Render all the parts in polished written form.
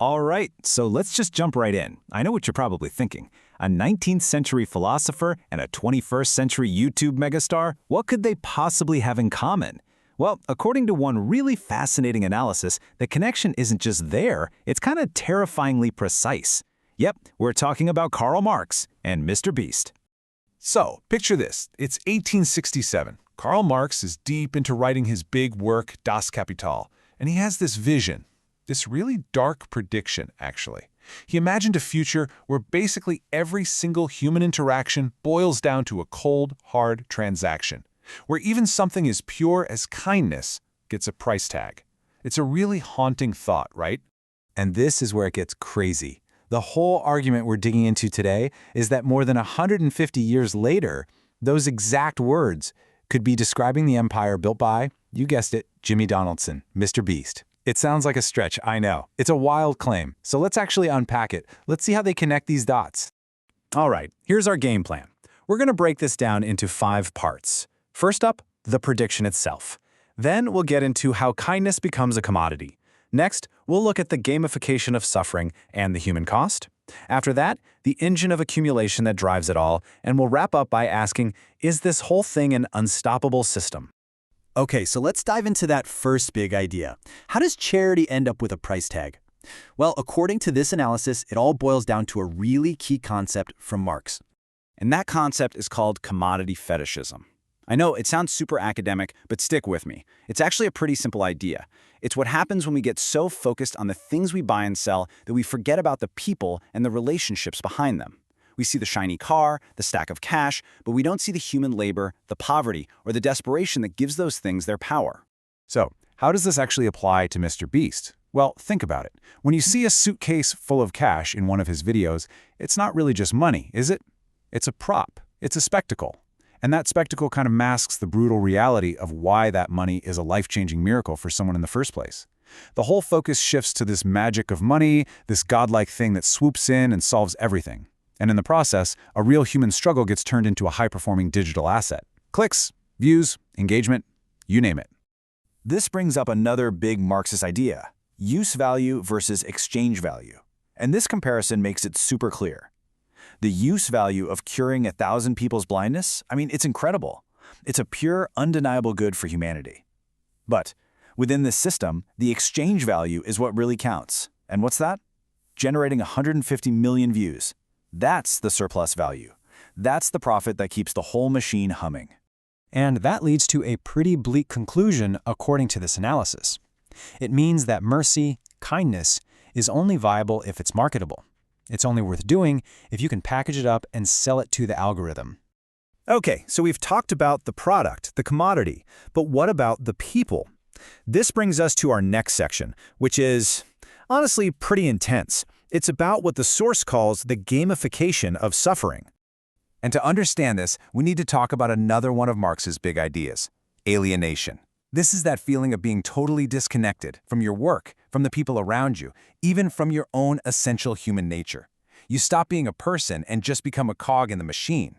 All right, so let's just jump right in. I know what you're probably thinking. A 19th century philosopher and a 21st century YouTube megastar? What could they possibly have in common? Well, according to one really fascinating analysis, the connection isn't just there, it's kind of terrifyingly precise. Yep, we're talking about Karl Marx and MrBeast. So, picture this. It's 1867. Karl Marx is deep into writing his big work, Das Kapital, and he has this vision, this really dark prediction, actually. He imagined a future where basically every single human interaction boils down to a cold, hard transaction, where even something as pure as kindness gets a price tag. It's a really haunting thought, right? And this is where it gets crazy. The whole argument we're digging into today is that more than 150 years later, those exact words could be describing the empire built by, you guessed it, Jimmy Donaldson, MrBeast. It sounds like a stretch, I know. It's a wild claim, so let's actually unpack it. Let's see how they connect these dots. All right, here's our game plan. We're going to break this down into 5 parts. First up, the prediction itself. Then we'll get into how kindness becomes a commodity. Next, we'll look at the gamification of suffering and the human cost. After that, the engine of accumulation that drives it all, and we'll wrap up by asking, is this whole thing an unstoppable system? Okay, so let's dive into that first big idea. How does charity end up with a price tag? Well, according to this analysis, it all boils down to a really key concept from Marx. And that concept is called commodity fetishism. I know it sounds super academic, but stick with me. It's actually a pretty simple idea. It's what happens when we get so focused on the things we buy and sell that we forget about the people and the relationships behind them. We see the shiny car, the stack of cash, but we don't see the human labor, the poverty, or the desperation that gives those things their power. So, how does this actually apply to MrBeast? Well, think about it. When you see a suitcase full of cash in one of his videos, it's not really just money, is it? It's a prop. It's a spectacle. And that spectacle kind of masks the brutal reality of why that money is a life-changing miracle for someone in the first place. The whole focus shifts to this magic of money, this godlike thing that swoops in and solves everything. And in the process, a real human struggle gets turned into a high-performing digital asset. Clicks, views, engagement, you name it. This brings up another big Marxist idea, use value versus exchange value. And this comparison makes it super clear. The use value of curing 1,000 people's blindness, it's incredible. It's a pure, undeniable good for humanity. But within this system, the exchange value is what really counts. And what's that? Generating 150 million views. That's the surplus value. That's the profit that keeps the whole machine humming. And that leads to a pretty bleak conclusion according to this analysis. It means that mercy, kindness, is only viable if it's marketable. It's only worth doing if you can package it up and sell it to the algorithm. Okay, so we've talked about the product, the commodity, but what about the people? This brings us to our next section, which is, honestly, pretty intense. It's about what the source calls the gamification of suffering. And to understand this, we need to talk about another one of Marx's big ideas, alienation. This is that feeling of being totally disconnected from your work, from the people around you, even from your own essential human nature. You stop being a person and just become a cog in the machine.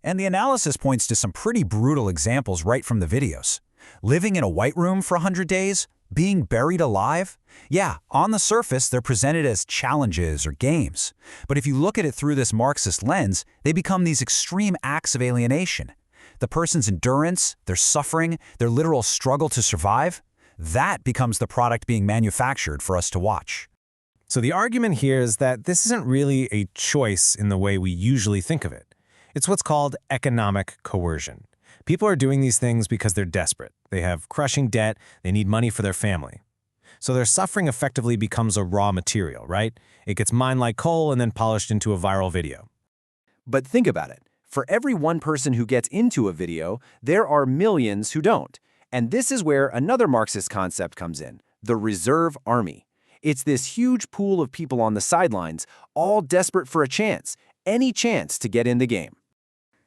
And the analysis points to some pretty brutal examples right from the videos. Living in a white room for 100 days? Being buried alive? Yeah, on the surface, they're presented as challenges or games. But if you look at it through this Marxist lens, they become these extreme acts of alienation. The person's endurance, their suffering, their literal struggle to survive, that becomes the product being manufactured for us to watch. So the argument here is that this isn't really a choice in the way we usually think of it. It's what's called economic coercion. People are doing these things because they're desperate. They have crushing debt, they need money for their family. So their suffering effectively becomes a raw material, right? It gets mined like coal and then polished into a viral video. But think about it. For every one person who gets into a video, there are millions who don't. And this is where another Marxist concept comes in, the reserve army. It's this huge pool of people on the sidelines, all desperate for a chance, any chance to get in the game.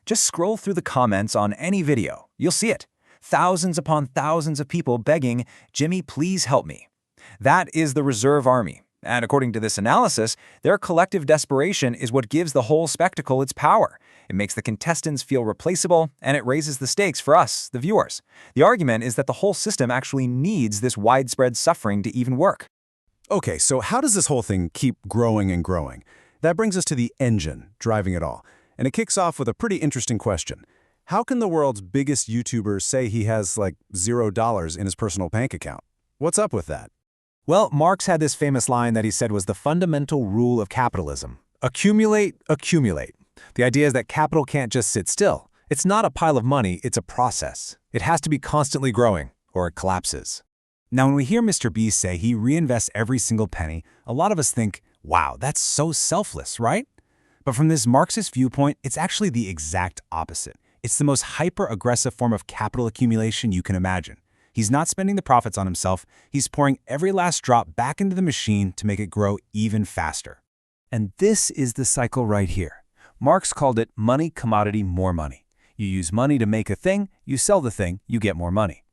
Just scroll through the comments on any video. You'll see it. Thousands upon thousands of people begging, "Jimmy, please help me." That is the reserve army. And according to this analysis, their collective desperation is what gives the whole spectacle its power. It makes the contestants feel replaceable, and it raises the stakes for us, the viewers. The argument is that the whole system actually needs this widespread suffering to even work. Okay, so how does this whole thing keep growing and growing? That brings us to the engine driving it all. And it kicks off with a pretty interesting question. How can the world's biggest YouTuber say he has like $0 in his personal bank account? What's up with that? Well, Marx had this famous line that he said was the fundamental rule of capitalism. Accumulate, accumulate. The idea is that capital can't just sit still. It's not a pile of money, it's a process. It has to be constantly growing, or it collapses. Now, when we hear MrBeast say he reinvests every single penny, a lot of us think, wow, that's so selfless, right? But from this Marxist viewpoint, it's actually the exact opposite. It's the most hyper-aggressive form of capital accumulation you can imagine. He's not spending the profits on himself, he's pouring every last drop back into the machine to make it grow even faster. And this is the cycle right here. Marx called it money, commodity, more money. You use money to make a thing, you sell the thing, you get more money.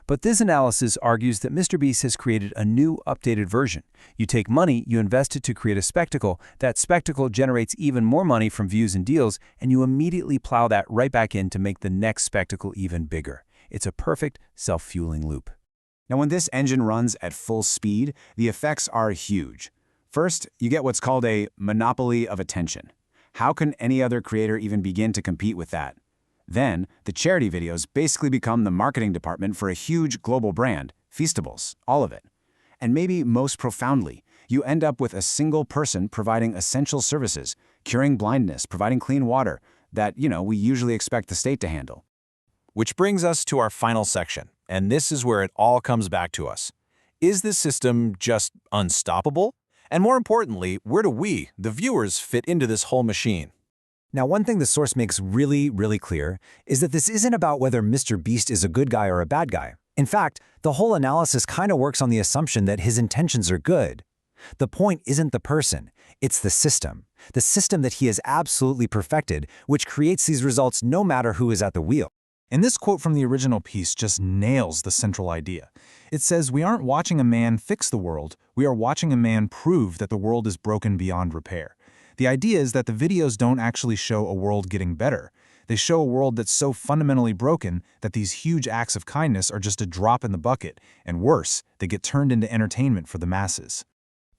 But this analysis argues that MrBeast has created a new, updated version. You take money, you invest it to create a spectacle, that spectacle generates even more money from views and deals, and you immediately plow that right back in to make the next spectacle even bigger. It's a perfect, self-fueling loop. Now, when this engine runs at full speed, the effects are huge. First, you get what's called a monopoly of attention. How can any other creator even begin to compete with that? Then, the charity videos basically become the marketing department for a huge global brand, Feastables, all of it. And maybe most profoundly, you end up with a single person providing essential services, curing blindness, providing clean water, that, we usually expect the state to handle. Which brings us to our final section, and this is where it all comes back to us. Is this system just unstoppable? And more importantly, where do we, the viewers, fit into this whole machine? Now, one thing the source makes really, really clear is that this isn't about whether MrBeast is a good guy or a bad guy. In fact, the whole analysis kind of works on the assumption that his intentions are good. The point isn't the person, it's the system that he has absolutely perfected, which creates these results no matter who is at the wheel. And this quote from the original piece just nails the central idea. It says, we aren't watching a man fix the world, we are watching a man prove that the world is broken beyond repair. The idea is that the videos don't actually show a world getting better. They show a world that's so fundamentally broken that these huge acts of kindness are just a drop in the bucket, and worse, they get turned into entertainment for the masses.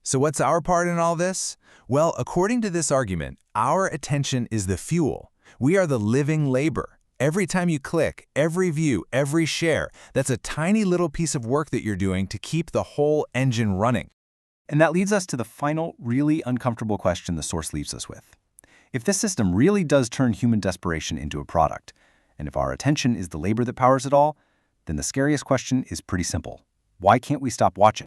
So what's our part in all this? Well, according to this argument, our attention is the fuel. We are the living labor. Every time you click, every view, every share, that's a tiny little piece of work that you're doing to keep the whole engine running. And that leads us to the final, really uncomfortable question the source leaves us with. If this system really does turn human desperation into a product, and if our attention is the labor that powers it all, then the scariest question is pretty simple. Why can't we stop watching?